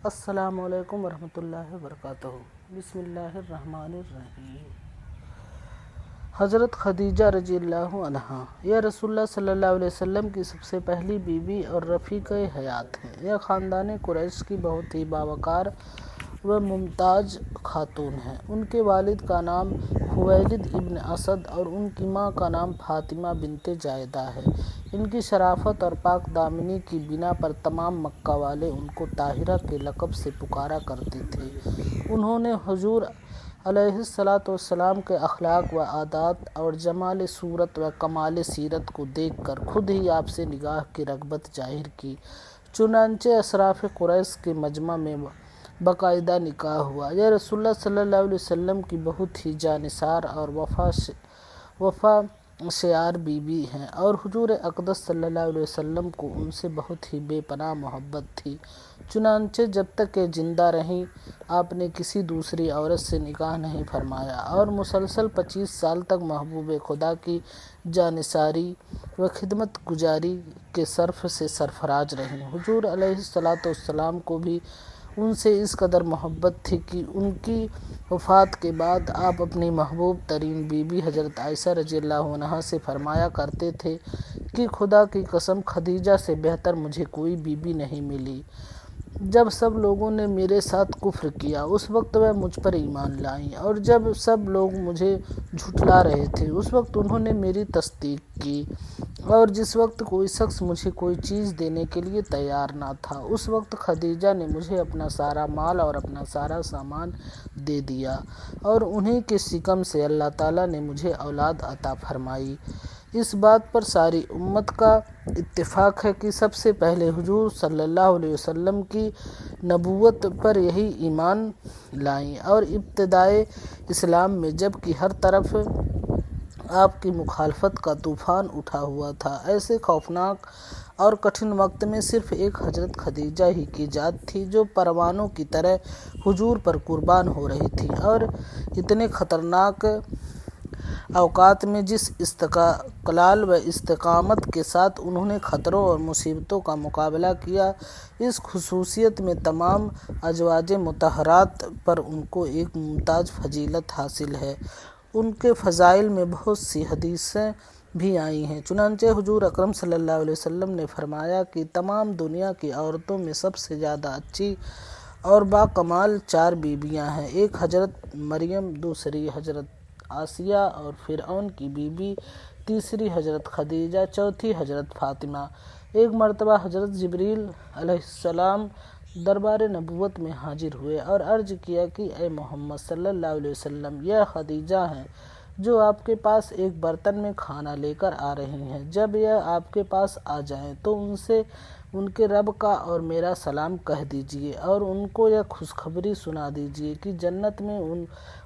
السلام علیکم ورحمۃ اللہ وبرکاتہ۔ بسم اللہ الرحمن الرحیم۔ حضرت خدیجہ رضی اللہ عنہا یہ رسول اللہ صلی اللہ علیہ وسلم کی سب سے پہلی بیوی اور رفیقہ حیات ہیں۔ یہ خاندان قریش کی بہت ہی باوقار و ممتاز خاتون ہیں۔ ان کے والد کا نام خویلد ابن اسد اور ان کی ماں کا نام فاطمہ بنت جائدہ ہے۔ ان کی شرافت اور پاک دامنی کی بنا پر تمام مکہ والے ان کو طاہرہ کے لقب سے پکارا کرتے تھے۔ انہوں نے حضور علیہ السلام کے اخلاق و عادات اور جمال صورت و کمال سیرت کو دیکھ کر خود ہی آپ سے نکاح کی رغبت ظاہر کی۔ چنانچہ اشراف قریش کے مجمع میں باقاعدہ نکاح ہوا۔ یہ رسول اللہ صلی اللہ علیہ وسلم کی بہت ہی جانثار اور وفا شعار بیوی ہیں اور حضور اقدس صلی اللہ علیہ وسلم کو ان سے بہت ہی بے پناہ محبت تھی۔ چنانچہ جب تک کہ زندہ رہیں آپ نے کسی دوسری عورت سے نکاح نہیں فرمایا اور مسلسل 25 سال تک محبوب خدا کی جانثاری و خدمت گزاری کے صرف سے سرفراز رہیں۔ حضور علیہ السلام کو بھی ان سے اس قدر محبت تھی کہ ان کی وفات کے بعد آپ اپنی محبوب ترین بیوی حضرت عائشہ رضی اللہ عنہا سے فرمایا کرتے تھے کہ خدا کی قسم خدیجہ سے بہتر مجھے کوئی بیوی نہیں ملی۔ جب سب لوگوں نے میرے ساتھ کفر کیا اس وقت وہ مجھ پر ایمان لائیں، اور جب سب لوگ مجھے جھٹلا رہے تھے اس وقت انہوں نے میری تصدیق کی، اور جس وقت کوئی شخص مجھے کوئی چیز دینے کے لیے تیار نہ تھا اس وقت خدیجہ نے مجھے اپنا سارا مال اور اپنا سارا سامان دے دیا، اور انہی کے شکم سے اللہ تعالیٰ نے مجھے اولاد عطا فرمائی۔ اس بات پر ساری امت کا اتفاق ہے کہ سب سے پہلے حضور صلی اللہ علیہ وسلم کی نبوت پر یہی ایمان لائیں، اور ابتدائے اسلام میں جب کہ ہر طرف آپ کی مخالفت کا طوفان اٹھا ہوا تھا، ایسے خوفناک اور کٹھن وقت میں صرف ایک حضرت خدیجہ ہی کی ذات تھی جو پروانوں کی طرح حضور پر قربان ہو رہی تھی، اور اتنے خطرناک اوقات میں جس استقلال و استقامت کے ساتھ انہوں نے خطروں اور مصیبتوں کا مقابلہ کیا، اس خصوصیت میں تمام ازواج مطہرات پر ان کو ایک ممتاز فضیلت حاصل ہے۔ ان کے فضائل میں بہت سی حدیثیں بھی آئی ہیں۔ چنانچہ حضور اکرم صلی اللہ علیہ وسلم نے فرمایا کہ تمام دنیا کی عورتوں میں سب سے زیادہ اچھی اور باکمال 4 بیویاں ہیں، ایک حضرت مریم، دوسری حضرت آسیہ اور فرعون کی بیوی، تیسری حضرت خدیجہ، چوتھی حضرت فاطمہ۔ ایک مرتبہ حضرت جبریل علیہ السلام دربار نبوت میں حاضر ہوئے اور عرض کیا کہ اے محمد صلی اللہ علیہ وسلم، یہ خدیجہ ہیں جو آپ کے پاس ایک برتن میں کھانا لے کر آ رہی ہیں۔ جب یہ آپ کے پاس آ جائیں تو ان سے ان کے رب کا اور میرا سلام کہہ دیجیے، اور ان کو یہ خوشخبری سنا دیجیے کہ جنت میں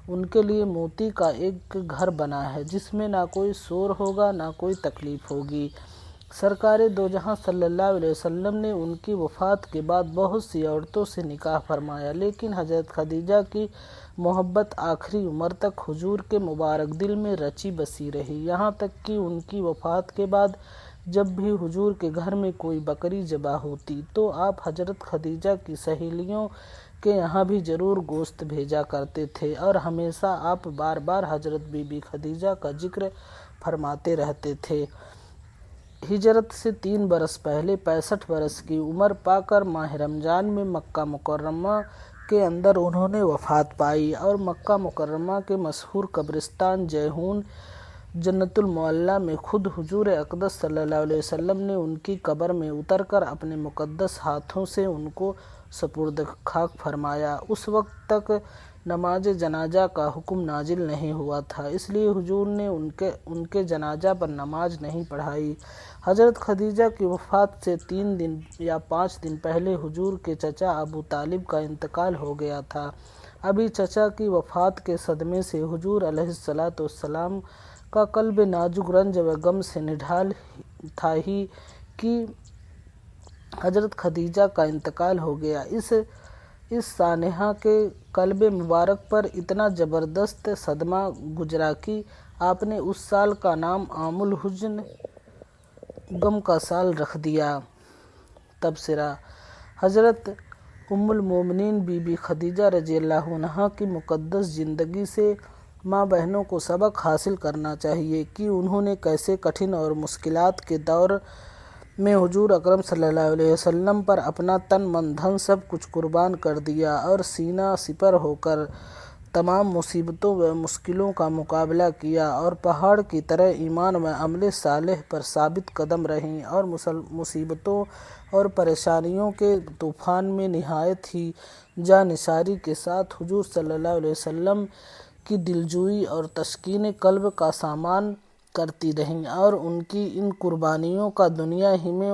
ان کے لیے موتی کا ایک گھر بنا ہے جس میں نہ کوئی شور ہوگا نہ کوئی تکلیف ہوگی۔ سرکار دو جہاں صلی اللہ علیہ وسلم نے ان کی وفات کے بعد بہت سی عورتوں سے نکاح فرمایا، لیکن حضرت خدیجہ کی محبت آخری عمر تک حضور کے مبارک دل میں رچی بسی رہی، یہاں تک کہ ان کی وفات کے بعد جب بھی حضور کے گھر میں کوئی بکری ذبح ہوتی تو آپ حضرت خدیجہ کی سہیلیوں کے یہاں بھی ضرور گوشت بھیجا کرتے تھے، اور ہمیشہ آپ بار بار حضرت بی بی خدیجہ کا ذکر فرماتے رہتے تھے۔ ہجرت سے 3 برس پہلے 65 برس کی عمر پا کر ماہ رمضان میں مکہ مکرمہ کے اندر انہوں نے وفات پائی، اور مکہ مکرمہ کے مشہور قبرستان جیحون جنت المعلیٰ میں خود حضور اقدس صلی اللہ علیہ وسلم نے ان کی قبر میں اتر کر اپنے مقدس ہاتھوں سے ان کو سپرد خاک فرمایا۔ اس وقت تک نماز جنازہ کا حکم نازل نہیں ہوا تھا، اس لیے حضور نے ان کے جنازہ پر نماز نہیں پڑھائی۔ حضرت خدیجہ کی وفات سے 3 دن یا 5 دن پہلے حضور کے چچا ابو طالب کا انتقال ہو گیا تھا۔ ابھی چچا کی وفات کے صدمے سے حضور علیہ السلام کا قلب نازک رنج و غم سے نڈھال تھا ہی کہ حضرت خدیجہ کا انتقال ہو گیا۔ اس سانحہ کے قلب مبارک پر اتنا زبردست صدمہ گزرا کہ آپ نے اس سال کا نام عام الحزن، غم کا سال رکھ دیا۔ تبصرہ: حضرت ام المومنین بی بی خدیجہ رضی اللہ عنہا کی مقدس زندگی سے ماں بہنوں کو سبق حاصل کرنا چاہیے کہ انہوں نے کیسے کٹھن اور مشکلات کے دور میں حضور اکرم صلی اللہ علیہ وسلم پر اپنا تن من دھن سب کچھ قربان کر دیا اور سینہ سپر ہو کر تمام مصیبتوں و مشکلوں کا مقابلہ کیا اور پہاڑ کی طرح ایمان و عمل صالح پر ثابت قدم رہیں اور مصیبتوں اور پریشانیوں کے طوفان میں نہایت ہی جانثاری کے ساتھ حضور صلی اللہ علیہ وسلم کی دلجوئی اور تسکین قلب کا سامان کرتی رہیں، اور ان کی ان قربانیوں کا دنیا ہی میں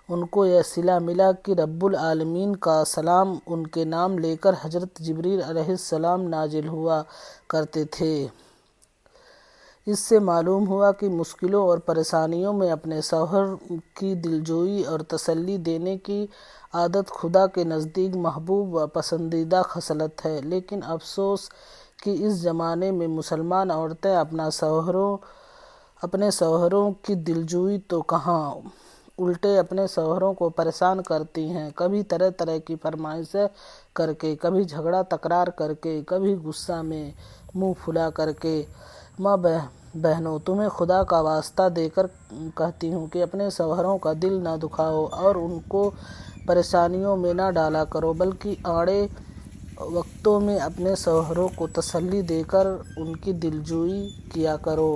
ان کو یہ صلہ ملا کہ رب العالمین کا سلام ان کے نام لے کر حضرت جبریل علیہ السلام نازل ہوا کرتے تھے۔ اس سے معلوم ہوا کہ مشکلوں اور پریشانیوں میں اپنے شوہر کی دلجوئی اور تسلی دینے کی عادت خدا کے نزدیک محبوب و پسندیدہ خصلت ہے، لیکن افسوس کہ اس زمانے میں مسلمان عورتیں اپنے شوہروں کی دلجوئی تو کہاں، الٹے اپنے شوہروں کو پریشان کرتی ہیں، کبھی طرح طرح کی فرمائشیں کر کے، کبھی جھگڑا تکرار کر کے، کبھی غصہ میں منہ پھلا کر کے۔ ماں بہنوں، تمہیں خدا کا واسطہ دے کر کہتی ہوں کہ اپنے شوہروں کا دل نہ دکھاؤ اور ان کو پریشانیوں میں نہ ڈالا کرو، بلکہ آڑے وقتوں میں اپنے شوہروں کو تسلی دے کر ان کی دلجوئی کیا کرو۔